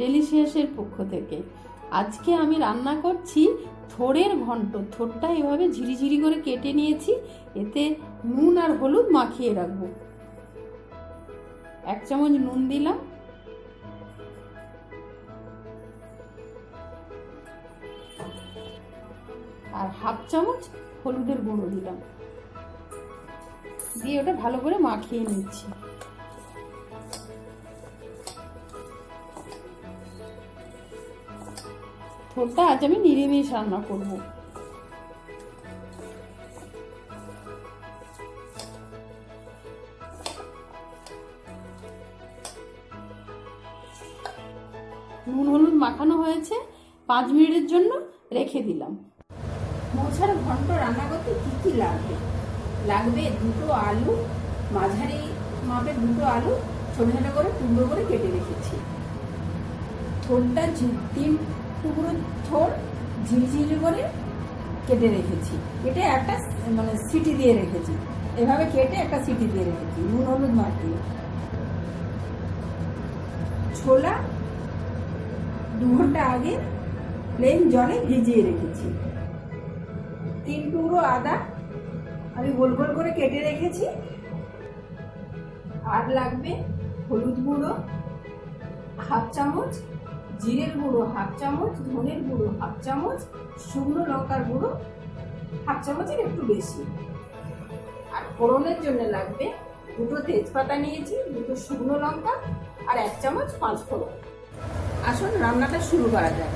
ডেলিশিয়াসের পক্ষ থেকে। আজকে আমি রান্না করছি থোড়ের ঘন্ট। থোড়টা এভাবে ঝিরিঝিরি করে কেটে নিয়েছি, এতে নুন আর হলুদ মাখিয়ে রাখবো। 1 চামচ নুন দিলাম, আর 1/2 চামচ হলুদের গুঁড়ো দিলাম, দিয়ে ওটা ভালো করে মাখিয়ে নিচ্ছি। থোড়টা আজ আমি নিরামিষ রান্না করব। নুন হলুদ মাখানো হয়েছে, 5 মিনিটের জন্য রেখে দিলাম। মোছার ঘন্ট রান্না করতে কি কি লাগবে? লাগবে 2টো আলু, মাঝারি মাপের 2টো আলু ছোট ছোট করে টুকরো করে কেটে রেখেছি। থোড়টা 3 টুকরো থোড় ঝিরিঝিরি করে কেটে রেখেছি। কেটে একটা সিটি দিয়ে রেখেছি, এভাবে কেটে একটা সিটি দিয়ে রেখেছি নুন হলুদ মাখিয়ে। ছোলা 2 ঘন্টা আগে প্লেন জলে ভিজিয়ে রেখেছি। 3 টুকরো আদা আমি গোল গোল করে কেটে রেখেছি। আর লাগবে হলুদ গুঁড়ো 1/2 চামচ, জিরের গুঁড়ো 1/2 চামচ, ধনের গুঁড়ো 1/2 চামচ, শুকনো লঙ্কার গুঁড়ো 1/2 চামচের একটু বেশি। আর ফোড়নের জন্য লাগবে 2টো তেজপাতা নিয়েছি, 2টো শুকনো লঙ্কা আর 1 চামচ 5 ফোড়ন। আসুন রান্নাটা শুরু করা যাক।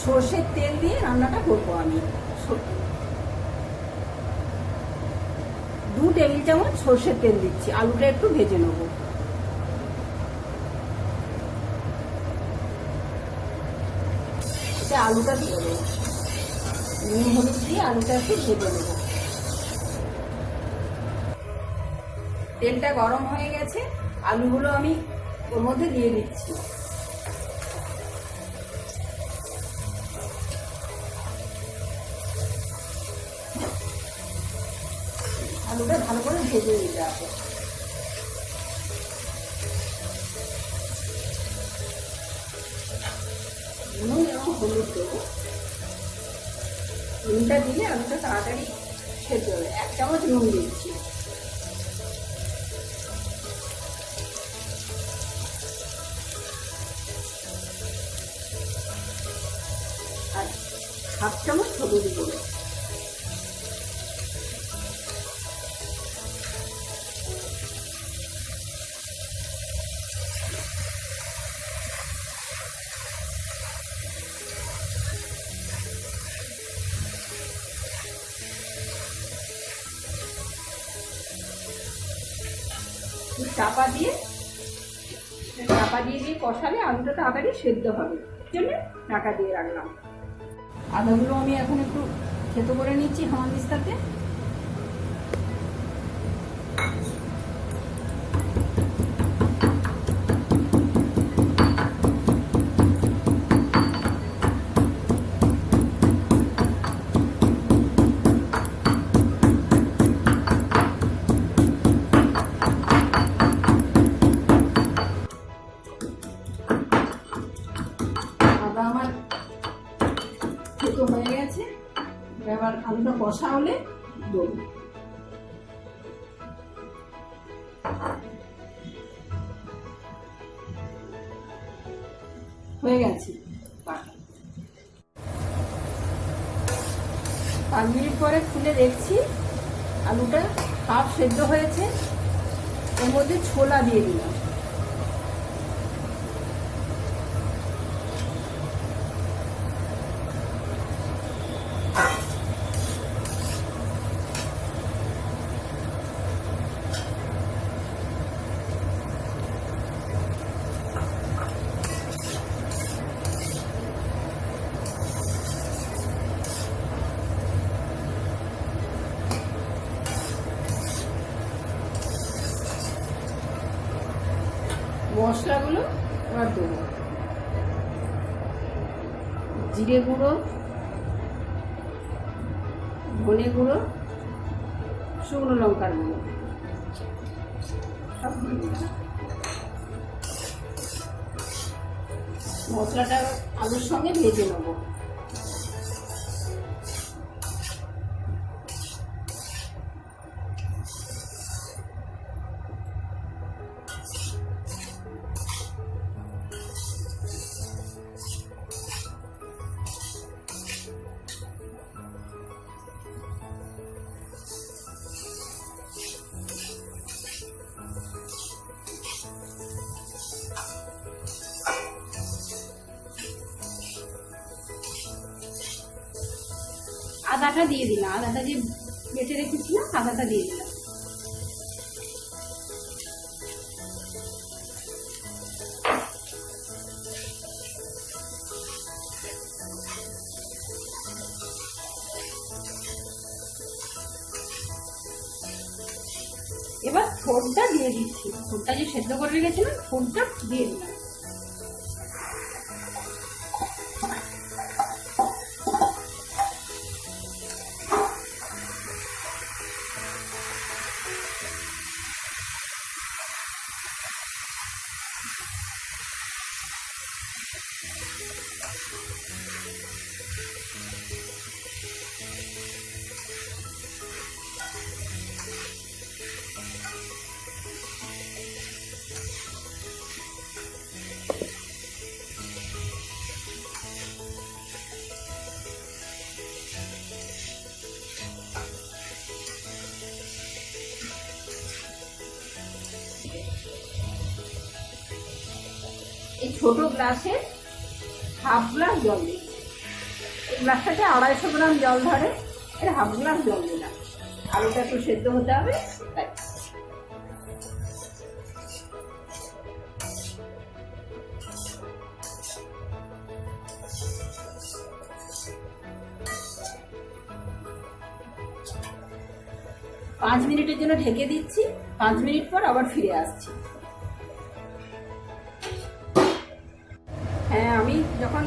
সর্ষের তেল দিয়ে রান্নাটা করবো আমি। 2 টেবিল চামচ সর্ষের তেল দিচ্ছি, আলুটা একটু ভেজে নেবো। আলুটা দিয়ে দেবো, নুন হলুদ দিয়ে আলুটা একটু ভেজে নেবো। তেলটা গরম হয়ে গেছে, আলুগুলো আমি ওর মধ্যে দিয়ে দিচ্ছি। আলুটা ভালো করে ভেজে দিতে হবে। নুন এবং হলুদ দেবো। নুনটা দিলে আলুটা তাড়াতাড়ি সেদ্ধ হবে। 1 চামচ নুন দিচ্ছি। আর 1/2 চামচ হলুদ গুঁড়ো। চাপা দিয়ে কষালে আলুটা তাড়াতাড়ি সেদ্ধ হবে, জন্য ঢাকা দিয়ে রাখলাম। আদাগুলো আমি এখন একটু থেতো করে নিচ্ছি হামানদিস্তাতে। আমার থেতো হয়ে গেছে, এবার আলুটা কষা হলে দেবো। হয়ে গেছে। 5 মিনিট পরে খুলে দেখছি আলুটা হাফ সেদ্ধ হয়েছে। এর মধ্যে ছোলা দিয়ে দিলাম। মশলাগুলো এবার দেবো। জিরে গুঁড়ো, ধনে গুঁড়ো, শুকনো লঙ্কার গুঁড়ো, মশলাটা আলুর সঙ্গে ভেজে নেবো। আদাটা দিয়ে দিলাম, আদাটা যে বেটে রেখেছিলাম আদাটা দিয়ে দিলাম। এবার থোড়টা দিয়ে দিচ্ছি, থোড়টা যে সেদ্ধ করে রেখেছিলাম থোড়টা দিয়ে দিলাম। এই ছোট গ্লাসে হাফ গ্লাস জল দিই, এই গ্লাসটাতে 250 গ্রাম জল ধরে, এর হাফ গ্লাস জল দিলাম। আলুটা একটু সেদ্ধ হতে হবে তাই। পাঁচ মিনিটের জন্য ঢেকে দিচ্ছি, 5 মিনিট পর আবার ফিরে আসছি। হ্যাঁ, আমি যখন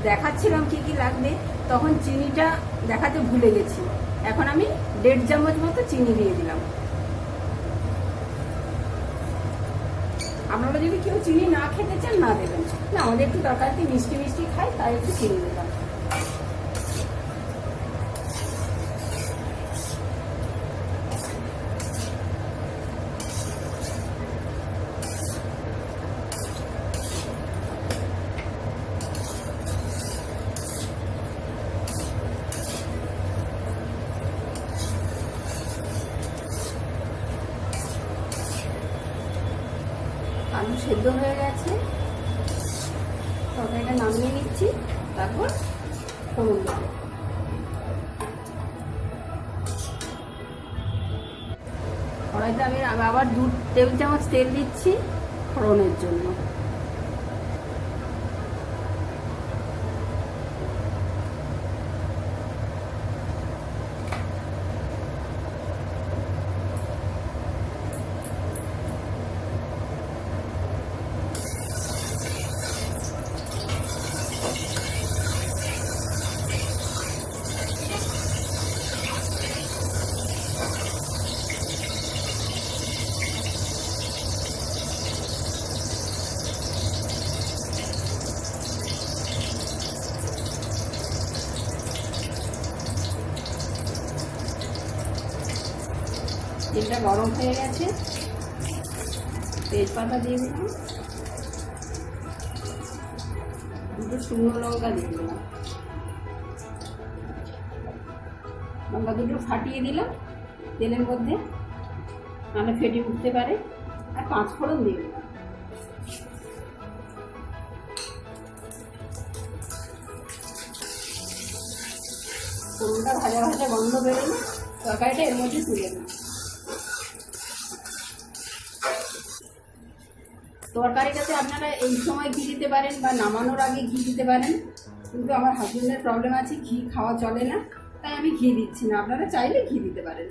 দেখাচ্ছিলাম কি কি লাগবে তখন চিনিটা দেখাতে ভুলে গেছি। এখন আমি 1.5 চামচ মতো চিনি দিয়ে দিলাম। আপনারা যদি কেউ চিনি না খেতে চান না দেবেন, না আমাদের একটু তরকারিতে মিষ্টি মিষ্টি খাই তাই একটু চিনি দিলাম। আলু সেদ্ধ হয়ে গেছে, তরকারিটা নামিয়ে নিচ্ছি, তারপর ফোড়ন দেবো। কড়াইতে আমি আবার 2 টেবিল চামচ তেল দিচ্ছি ফোড়নের জন্য। তেলটা গরম হয়ে গেছে, তেজপাতা দিয়ে দিলাম, 2 শুকনো লঙ্কা দিয়ে দিলাম, লঙ্কা 2 ফাটিয়ে দিলাম তেলের মধ্যে, নাহলে ফেটে উঠতে পারে, আর 5 ফোড়ন দিয়ে দিলাম। ফোড়নটা ভাজা ভাজা গন্ধ বেরোলে তরকারিটা এর মধ্যে তুলে দিই। তরকারিটাতে আপনারা এই সময় ঘি দিতে পারেন বা নামানোর আগে ঘি দিতে পারেন, কিন্তু আমার হাজবেন্ডের প্রবলেম আছে, ঘি খাওয়া চলে না, তাই আমি ঘি দিচ্ছি না। আপনারা চাইলে ঘি দিতে পারেন।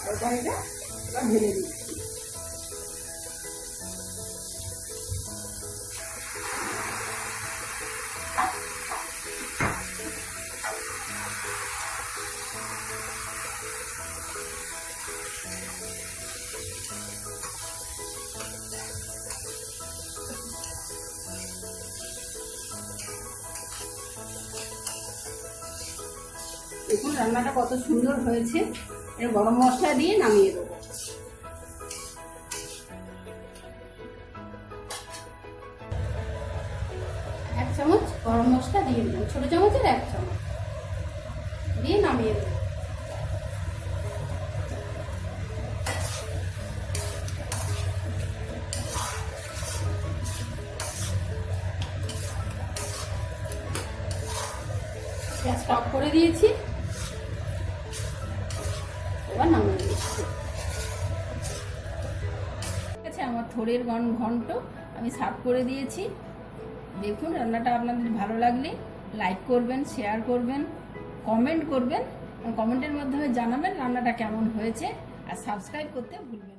তরকারিটা এবার ঢেলে দিচ্ছি। দেখুন রান্নাটা কত সুন্দর হয়েছে। এর গরম মশলা দিয়ে নামিয়ে দেবো। এক চামচ গরম মশলা দিয়ে দিলাম, ছোট চামচের 1 চামচ দিয়ে নামিয়ে দেবো। গ্যাসটা অফ করে দিয়েছি, এবার নামিয়ে দিচ্ছি। ঠিক আছে, আমার থোড়ের ঘন্ট আমি সার্ভ করে দিয়েছি। দেখুন রান্নাটা আপনাদের ভালো লাগলে লাইক করবেন, শেয়ার করবেন, কমেন্ট করবেন, কমেন্টের মাধ্যমে জানাবেন রান্নাটা কেমন হয়েছে, আর সাবস্ক্রাইব করতে ভুলবেন না।